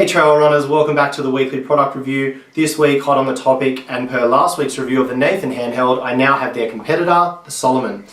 Hey trail runners, welcome back to the weekly product review. This week, hot on the topic, and per last week's review of the Nathan handheld, I now have their competitor, the Salomon.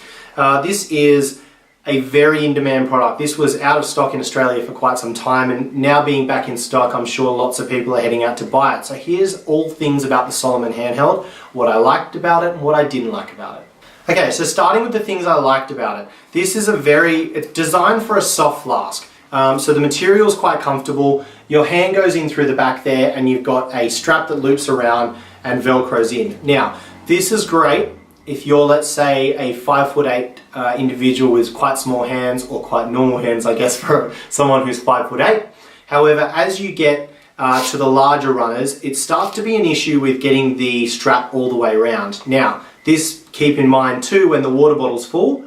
This is a very in-demand product. This was out of stock in Australia for quite some time, and now being back in stock, I'm sure lots of people are heading out to buy it. So here's all things about the Salomon handheld, what I liked about it and what I didn't like about it. Okay, so starting with the things I liked about it. This is it's designed for a soft flask. So the material is quite comfortable. Your hand goes in through the back there and you've got a strap that loops around and velcros in. Now, this is great if you're, let's say, a 5'8" individual with quite small hands, or quite normal hands, I guess, for someone who's 5'8". However, as you get to the larger runners, it starts to be an issue with getting the strap all the way around. Now, this, keep in mind too, when the water bottle's full,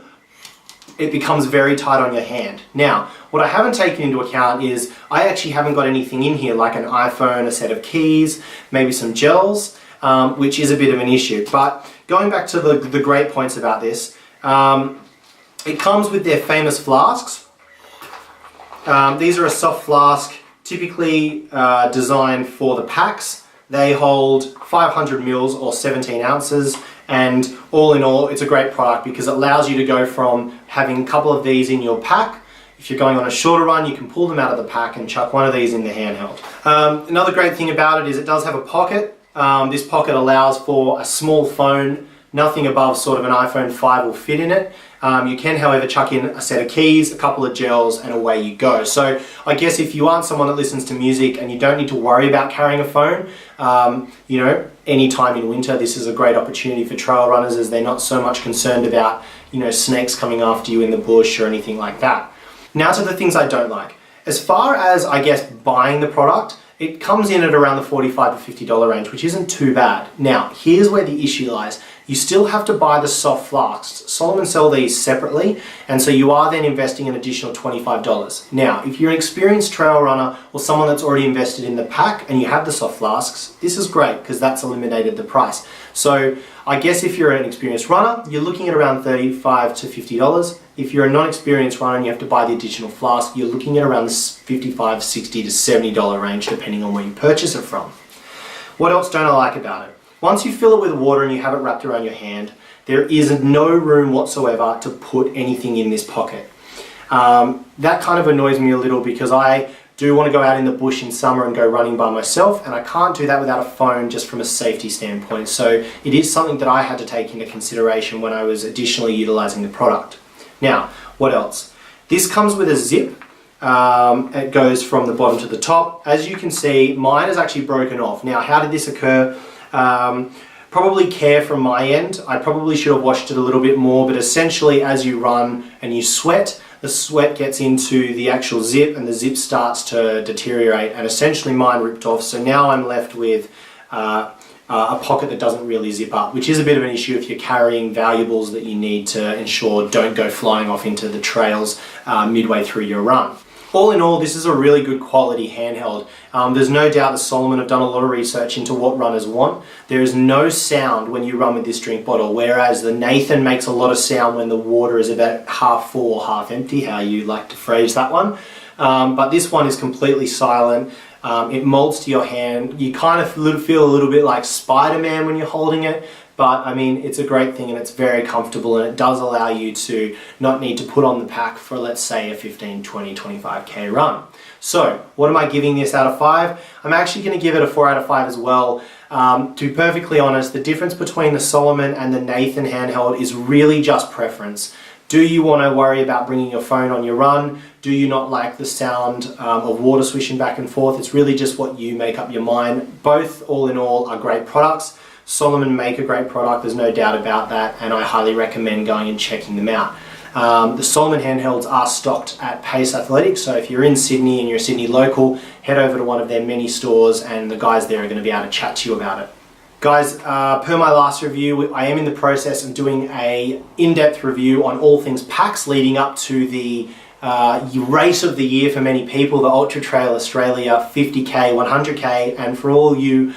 it becomes very tight on your hand. Now, what I haven't taken into account is I actually haven't got anything in here like an iPhone, a set of keys, maybe some gels, which is a bit of an issue. But going back to the great points about this, it comes with their famous flasks. These are a soft flask, typically designed for the packs. They hold 500 mils or 17 ounces. And all in all, it's a great product because it allows you to go from having a couple of these in your pack. If you're going on a shorter run, you can pull them out of the pack and chuck one of these in the handheld. Another great thing about it is it does have a pocket. This pocket allows for a small phone. Nothing above sort of an iPhone 5 will fit in it. You can, however, chuck in a set of keys, a couple of gels, and away you go. So I guess if you aren't someone that listens to music and you don't need to worry about carrying a phone, you know, anytime in winter, this is a great opportunity for trail runners, as they're not so much concerned about, you know, snakes coming after you in the bush or anything like that. Now to the things I don't like. As far as, I guess, buying the product, it comes in at around the $45 to $50 range, which isn't too bad. Now, here's where the issue lies. You still have to buy the soft flasks. Salomon sell these separately, and so you are then investing an additional $25. Now, if you're an experienced trail runner or someone that's already invested in the pack and you have the soft flasks, this is great because that's eliminated the price. So I guess if you're an experienced runner, you're looking at around $35 to $50. If you're a non-experienced runner and you have to buy the additional flask, you're looking at around the $55, $60 to $70 range, depending on where you purchase it from. What else don't I like about it? Once you fill it with water and you have it wrapped around your hand, there is no room whatsoever to put anything in this pocket. That kind of annoys me a little because I do want to go out in the bush in summer and go running by myself, and I can't do that without a phone just from a safety standpoint. So it is something that I had to take into consideration when I was additionally utilizing the product. Now, what else? This comes with a zip. It goes from the bottom to the top. As you can see, mine is actually broken off. Now, how did this occur? Probably care from my end. I probably should have washed it a little bit more, but essentially as you run and you sweat, the sweat gets into the actual zip and the zip starts to deteriorate, and essentially mine ripped off. So now I'm left with a pocket that doesn't really zip up, which is a bit of an issue if you're carrying valuables that you need to ensure don't go flying off into the trails midway through your run. All in all, this is a really good quality handheld. There's no doubt that Salomon have done a lot of research into what runners want. There is no sound when you run with this drink bottle, whereas the Nathan makes a lot of sound when the water is about half full or half empty, how you like to phrase that one. But this one is completely silent. It molds to your hand. You kind of feel a little bit like Spider-Man when you're holding it. But I mean, it's a great thing and it's very comfortable, and it does allow you to not need to put on the pack for, let's say, a 15, 20, 25K run. So what am I giving this out of 5? I'm actually going to give it a 4 out of 5 as well. To be perfectly honest, the difference between the Salomon and the Nathan handheld is really just preference. Do you want to worry about bringing your phone on your run? Do you not like the sound of water swishing back and forth? It's really just what you make up your mind. Both, all in all, are great products. Salomon make a great product, there's no doubt about that, and I highly recommend going and checking them out. The Salomon handhelds are stocked at Pace Athletics, so if you're in Sydney and you're a Sydney local, head over to one of their many stores and the guys there are going to be able to chat to you about it. Guys, per my last review, I am in the process of doing an in-depth review on all things packs leading up to the race of the year for many people, the Ultra Trail Australia 50K, 100K, and for all you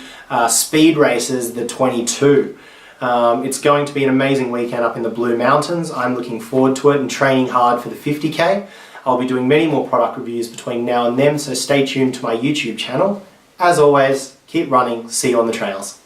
speed races, the 22. It's going to be an amazing weekend up in the Blue Mountains. I'm looking forward to it and training hard for the 50K. I'll be doing many more product reviews between now and then, so stay tuned to my YouTube channel. As always, keep running, see you on the trails.